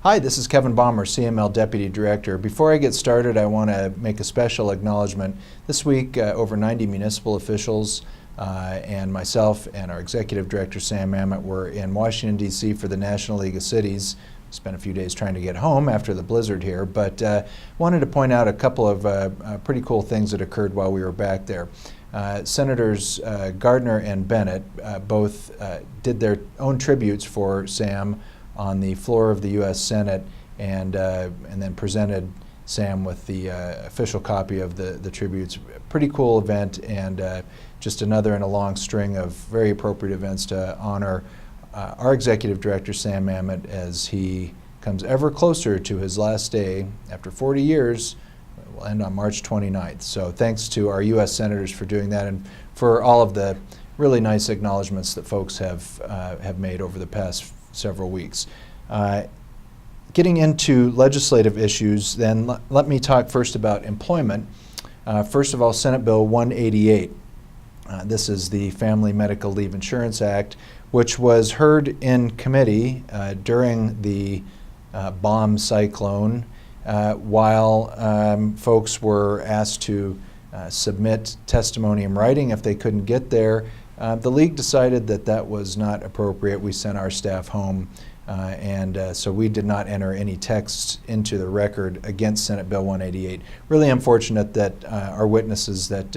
Hi, this is Kevin Baumer, CML Deputy Director. Before I get started, I want to make a special acknowledgement. This week, over 90 municipal officials and myself and our Executive Director, Sam Mamet, were in Washington, D.C. for the National League of Cities. Spent a few days trying to get home after the blizzard here, but wanted to point out a couple of pretty cool things that occurred while we were back there. Senators Gardner and Bennett both did their own tributes for Sam on the floor of the U.S. Senate, and then presented Sam with the official copy of the tributes. Pretty cool event, and just another in a long string of very appropriate events to honor our Executive Director, Sam Mamet, as he comes ever closer to his last day after 40 years. It will end on March 29th. So thanks to our U.S. Senators for doing that, and for all of the really nice acknowledgments that folks have made over the past several weeks. Getting into legislative issues, then let me talk first about employment. First of all, Senate Bill 188. This is the Family Medical Leave Insurance Act, which was heard in committee during the bomb cyclone while folks were asked to submit testimony in writing if they couldn't get there. The League decided that that was not appropriate. We sent our staff home, and so we did not enter any text into the record against Senate Bill 188. Really unfortunate that our witnesses that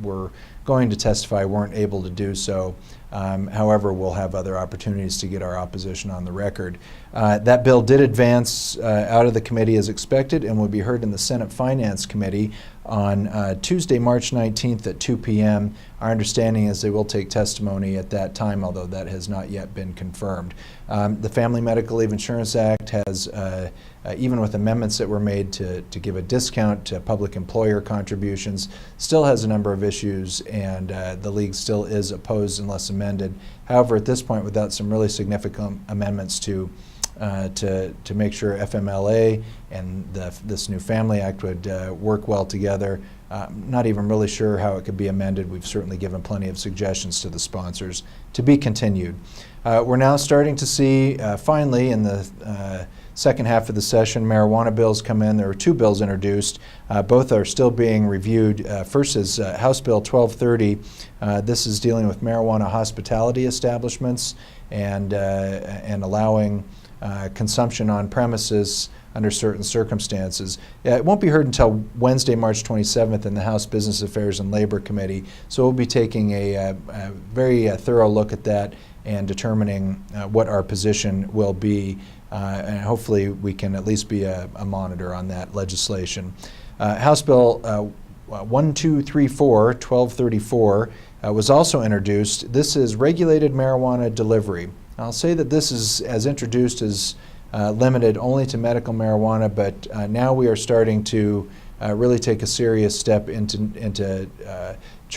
were going to testify weren't able to do so. However, we'll have other opportunities to get our opposition on the record. That bill did advance out of the committee as expected and will be heard in the Senate Finance Committee on Tuesday, March 19th at 2 p.m. Our understanding is they will take testimony at that time, although that has not yet been confirmed. The Family Medical Leave Insurance Act has, even with amendments that were made to give a discount to public employer contributions, still has a number of issues, and the League still is opposed unless amended. However, at this point, without some really significant amendments to make sure FMLA and this new Family Act would work well together. Not even really sure how it could be amended. We've certainly given plenty of suggestions to the sponsors to be continued. We're now starting to see, finally, in the second half of the session, marijuana bills come in. There were two bills introduced. Both are still being reviewed. First is House Bill 1230. This is dealing with marijuana hospitality establishments and allowing consumption on premises under certain circumstances. It won't be heard until Wednesday, March 27th in the House Business Affairs and Labor Committee, so we'll be taking a very thorough look at that and determining what our position will be, and hopefully we can at least be a monitor on that legislation. House Bill 1234 was also introduced. This is regulated marijuana delivery. I'll say that this is, as introduced, is limited only to medical marijuana, but now we are starting to really take a serious step into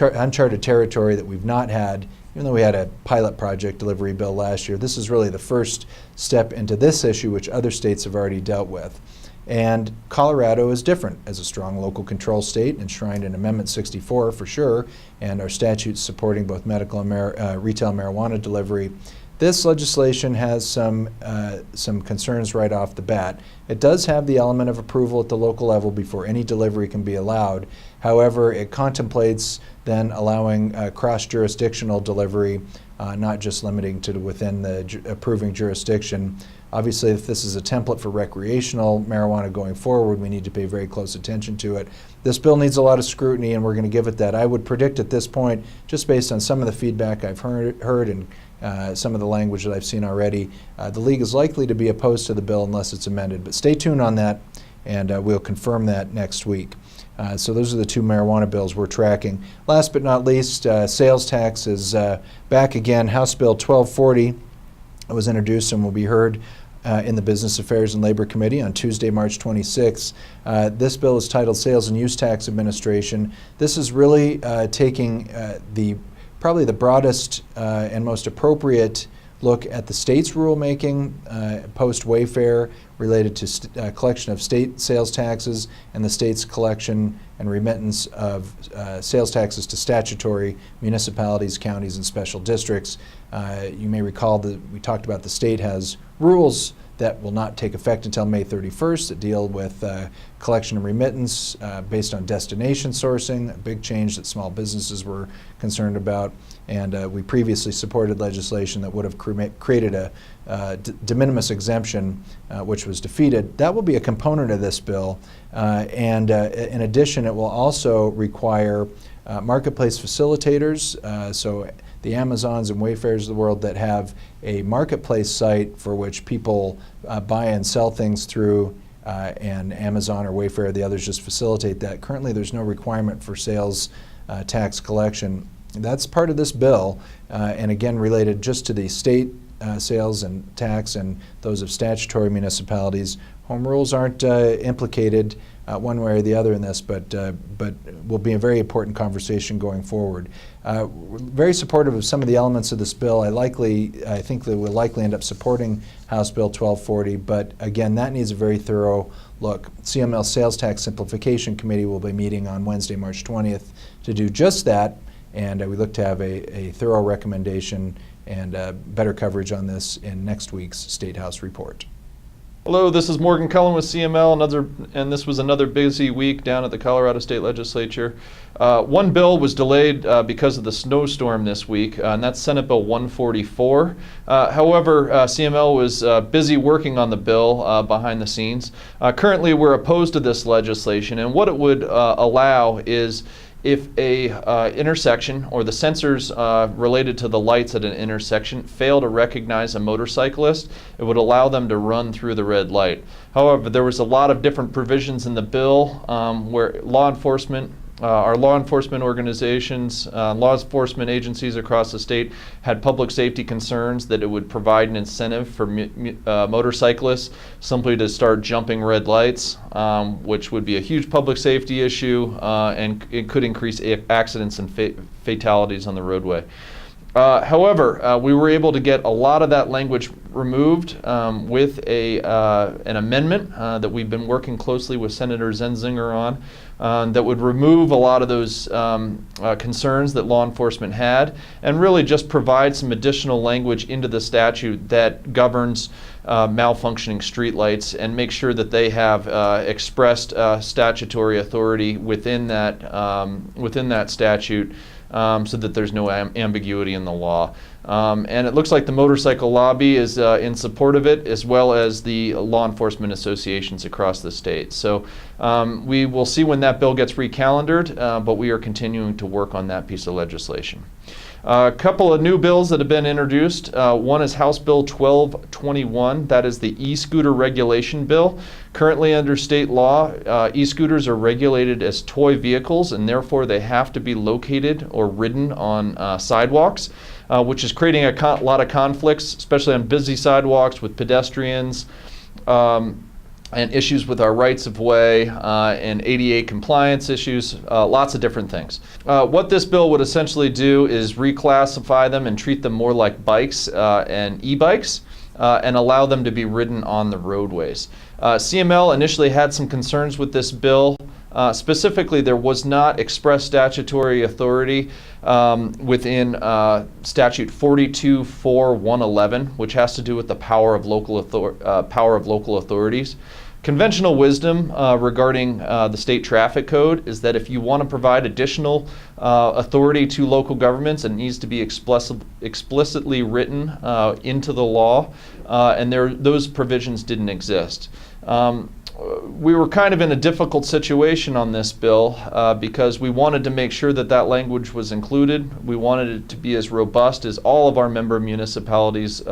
uncharted territory that we've not had. Even though we had a pilot project delivery bill last year, this is really the first step into this issue, which other states have already dealt with. And Colorado is different as a strong local control state, enshrined in Amendment 64 for sure, and our statutes supporting both medical and retail marijuana delivery. This legislation has some concerns right off the bat. It does have the element of approval at the local level before any delivery can be allowed. However, it contemplates then allowing cross-jurisdictional delivery, not just limiting to within the approving jurisdiction. Obviously, if this is a template for recreational marijuana going forward, we need to pay very close attention to it. This bill needs a lot of scrutiny, and we're going to give it that. I would predict at this point, just based on some of the feedback I've heard and some of the language that I've seen already, the League is likely to be opposed to the bill unless it's amended. But stay tuned on that, and we'll confirm that next week. So those are the two marijuana bills we're tracking. Last but not least, sales tax is back again. House Bill 1240 was introduced and will be heard in the Business Affairs and Labor Committee on Tuesday, March 26th. This bill is titled Sales and Use Tax Administration. This is really taking probably the broadest and most appropriate look at the state's rulemaking post-Wayfair related to collection of state sales taxes and the state's collection and remittance of sales taxes to statutory municipalities, counties, and special districts. You may recall that we talked about the state has rules that will not take effect until May 31st that deal with collection and remittance based on destination sourcing, a big change that small businesses were concerned about. And we previously supported legislation that would have created a de minimis exemption, which was defeated. That will be a component of this bill. And in addition, it will also require marketplace facilitators, so the Amazons and Wayfairs of the world that have a marketplace site for which people buy and sell things through, and Amazon or Wayfair or the others just facilitate that. Currently, there's no requirement for sales tax collection. That's part of this bill, and again related just to the state sales and tax and those of statutory municipalities. Home rules aren't implicated one way or the other in this, but will be a very important conversation going forward. Very supportive of some of the elements of this bill. I think that we'll likely end up supporting House Bill 1240, but again, that needs a very thorough look. CML Sales Tax Simplification Committee will be meeting on Wednesday, March 20th to do just that, and we look to have a thorough recommendation and better coverage on this in next week's Statehouse report. Hello, this is Morgan Cullen with CML, and this was another busy week down at the Colorado State Legislature. One bill was delayed because of the snowstorm this week, and that's Senate Bill 144. However, CML was busy working on the bill behind the scenes. Currently, we're opposed to this legislation, and what it would allow is if a intersection or the sensors related to the lights at an intersection fail to recognize a motorcyclist, it would allow them to run through the red light. However, there was a lot of different provisions in the bill where our law enforcement organizations, law enforcement agencies across the state had public safety concerns that it would provide an incentive for motorcyclists simply to start jumping red lights, which would be a huge public safety issue, and it could increase accidents and fatalities on the roadway. However, we were able to get a lot of that language removed with an amendment that we've been working closely with Senator Zenzinger on that would remove a lot of those concerns that law enforcement had and really just provide some additional language into the statute that governs malfunctioning streetlights and make sure that they have expressed statutory authority within that statute. So that there's no ambiguity in the law. And it looks like the motorcycle lobby is in support of it, as well as the law enforcement associations across the state. So we will see when that bill gets recalendared, but we are continuing to work on that piece of legislation. A couple of new bills that have been introduced. One is House Bill 1221. That is the e-scooter regulation bill. Currently under state law, e-scooters are regulated as toy vehicles, and therefore they have to be located or ridden on sidewalks, which is creating a lot of conflicts, especially on busy sidewalks with pedestrians, and issues with our rights of way and ADA compliance issues, lots of different things. What this bill would essentially do is reclassify them and treat them more like bikes and e-bikes and allow them to be ridden on the roadways. CML initially had some concerns with this bill. Specifically, there was not express statutory authority within statute 42.4.111, which has to do with the power of local authorities. Conventional wisdom regarding the state traffic code is that if you want to provide additional authority to local governments, it needs to be explicitly written into the law, and those provisions didn't exist. We were kind of in a difficult situation on this bill because we wanted to make sure that that language was included. We wanted it to be as robust as all of our member municipalities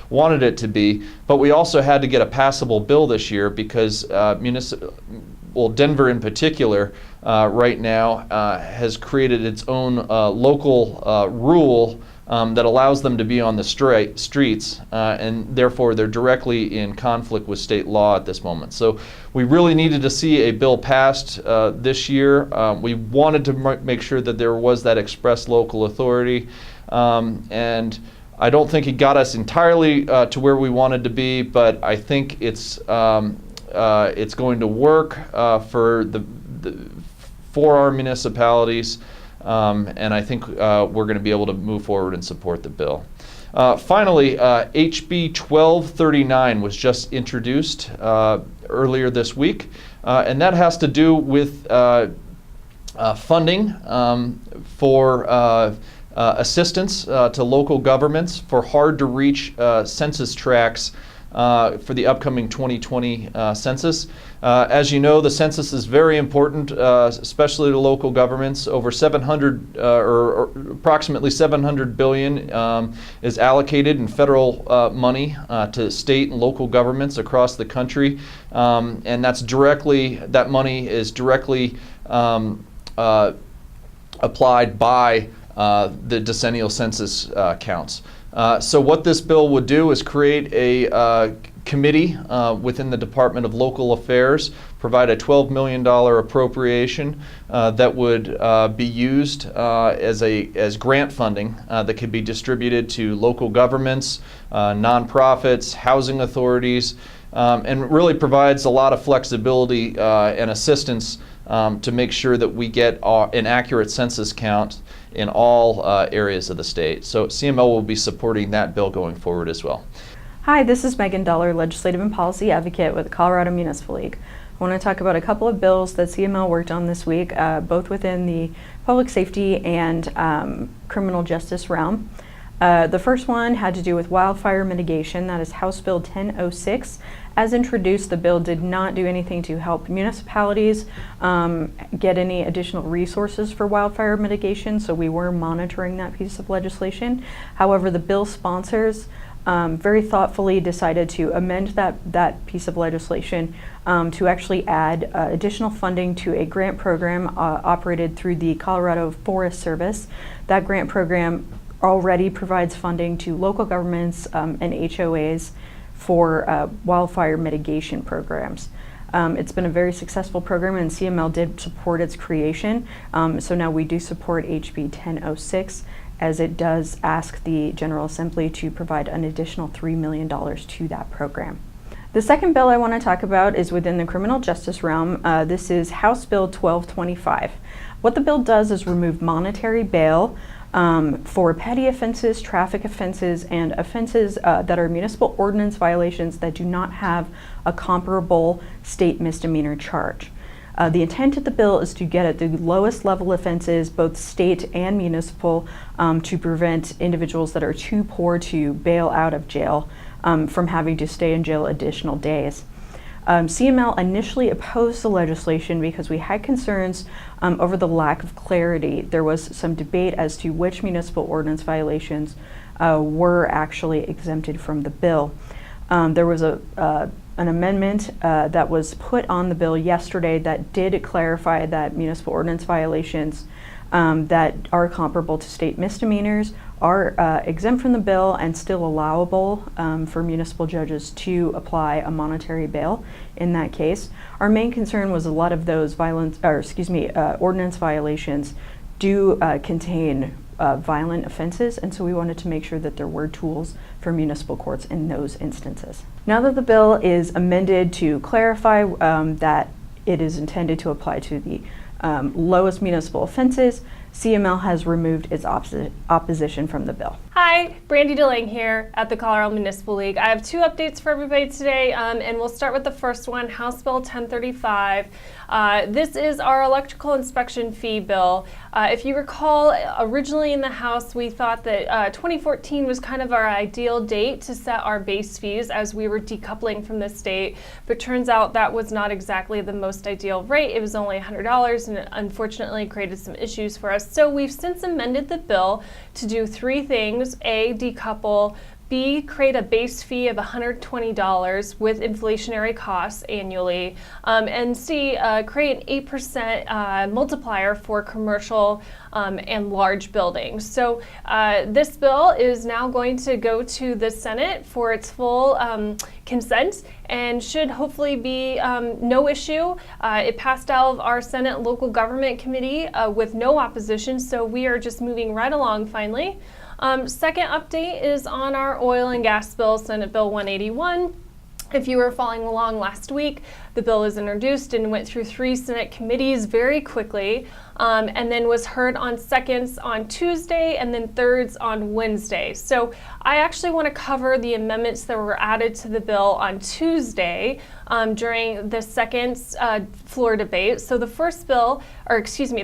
wanted it to be, but we also had to get a passable bill this year because Denver in particular right now has created its own local rule that allows them to be on the streets, and therefore they're directly in conflict with state law at this moment. So we really needed to see a bill passed this year. We wanted to make sure that there was that express local authority, and I don't think it got us entirely to where we wanted to be, but I think it's going to work for our municipalities. And I think we're going to be able to move forward and support the bill. Finally, HB 1239 was just introduced earlier this week, and that has to do with funding for assistance to local governments for hard-to-reach census tracts for the upcoming 2020 census. As you know, the census is very important, especially to local governments. Over 700 or approximately 700 billion is allocated in federal money to state and local governments across the country, and that money is directly applied by the decennial census counts. So what this bill would do is create a committee within the Department of Local Affairs, provide a $12 million appropriation that would be used as grant funding that could be distributed to local governments, nonprofits, housing authorities, and really provides a lot of flexibility and assistance to make sure that we get an accurate census count in all areas of the state. So CML will be supporting that bill going forward as well. Hi, this is Megan Duller, Legislative and Policy Advocate with the Colorado Municipal League. I want to talk about a couple of bills that CML worked on this week, both within the public safety and criminal justice realm. The first one had to do with wildfire mitigation. That is House Bill 1006. As introduced, the bill did not do anything to help municipalities get any additional resources for wildfire mitigation, so we were monitoring that piece of legislation. However, the bill sponsors very thoughtfully decided to amend that piece of legislation to actually add additional funding to a grant program operated through the Colorado Forest Service. That grant program already provides funding to local governments and HOAs for wildfire mitigation programs. It's been a very successful program, and CML did support its creation. So now we do support HB 1006, as it does ask the General Assembly to provide an additional $3 million to that program. The second bill I want to talk about is within the criminal justice realm. This is House Bill 1225. What the bill does is remove monetary bail for petty offenses, traffic offenses, and offenses that are municipal ordinance violations that do not have a comparable state misdemeanor charge. The intent of the bill is to get at the lowest level offenses, both state and municipal, to prevent individuals that are too poor to bail out of jail from having to stay in jail additional days. CML initially opposed the legislation because we had concerns over the lack of clarity. There was some debate as to which municipal ordinance violations were actually exempted from the bill. There was an amendment that was put on the bill yesterday that did clarify that municipal ordinance violations that are comparable to state misdemeanors are exempt from the bill and still allowable for municipal judges to apply a monetary bail in that case. Our main concern was a lot of those ordinance violations do contain violent offenses, and so we wanted to make sure that there were tools for municipal courts in those instances. Now that the bill is amended to clarify that it is intended to apply to the lowest municipal offenses, CML has removed its opposition from the bill. Hi, Brandy DeLange here at the Colorado Municipal League. I have two updates for everybody today, and we'll start with the first one, House Bill 1035. This is our electrical inspection fee bill. If you recall, originally in the House, we thought that 2014 was kind of our ideal date to set our base fees as we were decoupling from the state, but turns out that was not exactly the most ideal rate. It was only $100, and it unfortunately created some issues for us. So we've since amended the bill to do three things. A, decouple. B, create a base fee of $120 with inflationary costs annually. And C, create an 8% multiplier for commercial and large buildings. So this bill is now going to go to the Senate for its full consent and should hopefully be no issue. It passed out of our Senate Local Government Committee with no opposition, so we are just moving right along finally. Second update is on our oil and gas bill, Senate Bill 181. If you were following along last week, the bill was introduced and went through 3 Senate committees very quickly, and then was heard on seconds on Tuesday and then thirds on Wednesday. So I actually want to cover the amendments that were added to the bill on Tuesday during the second floor debate. So the first the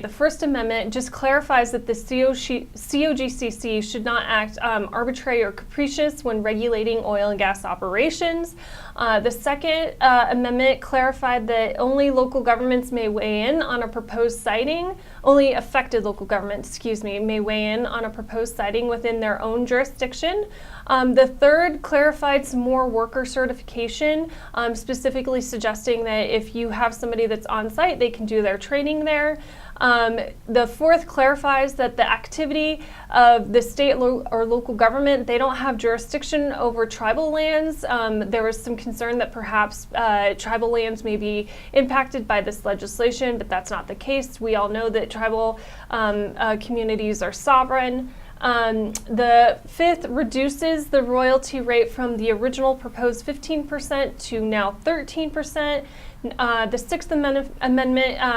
first amendment just clarifies that the COGCC should not act arbitrary or capricious when regulating oil and gas operations. The second amendment clarified that only local governments may weigh in on a proposed siting. Only affected local governments, may weigh in on a proposed siting within their own jurisdiction. The third clarified some more worker certification, specifically suggesting that if you have somebody that's on site, they can do their training there. The fourth clarifies that the activity of the state or local government, they don't have jurisdiction over tribal lands. There was some concern that perhaps tribal lands may be impacted by this legislation, but that's not the case. We all know that tribal communities are sovereign. The fifth reduces the royalty rate from the original proposed 15% to now 13%. The Sixth Amendment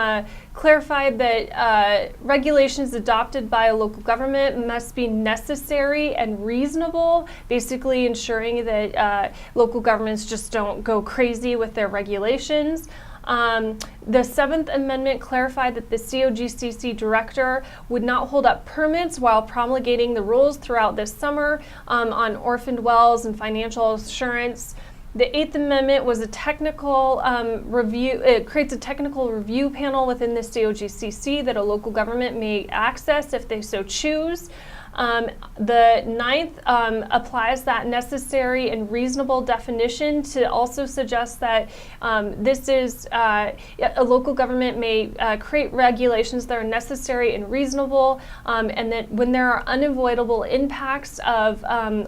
clarified that regulations adopted by a local government must be necessary and reasonable, basically ensuring that local governments just don't go crazy with their regulations. The Seventh Amendment clarified that the COGCC director would not hold up permits while promulgating the rules throughout this summer on orphaned wells and financial assurance. The Eighth Amendment was a technical review. It creates a technical review panel within the COGCC that a local government may access if they so choose. The ninth applies that necessary and reasonable definition to also suggest that this is a local government may create regulations that are necessary and reasonable, and that when there are unavoidable impacts of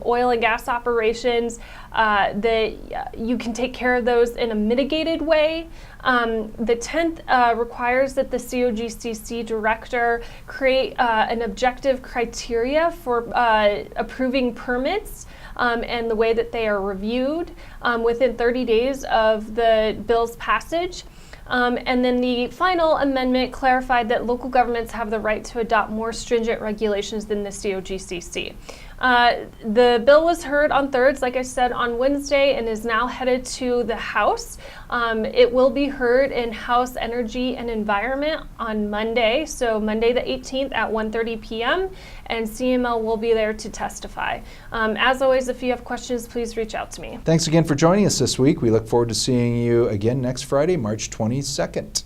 oil and gas operations, that you can take care of those in a mitigated way. The 10th requires that the COGCC director create an objective criteria for approving permits and the way that they are reviewed within 30 days of the bill's passage. And then the final amendment clarified that local governments have the right to adopt more stringent regulations than the COGCC. The bill was heard on thirds, like I said, on Wednesday and is now headed to the House. It will be heard in House Energy and Environment on Monday, so Monday the 18th at 1:30 p.m., and CML will be there to testify. As always, if you have questions, please reach out to me. Thanks again for joining us this week. We look forward to seeing you again next Friday, March 22nd.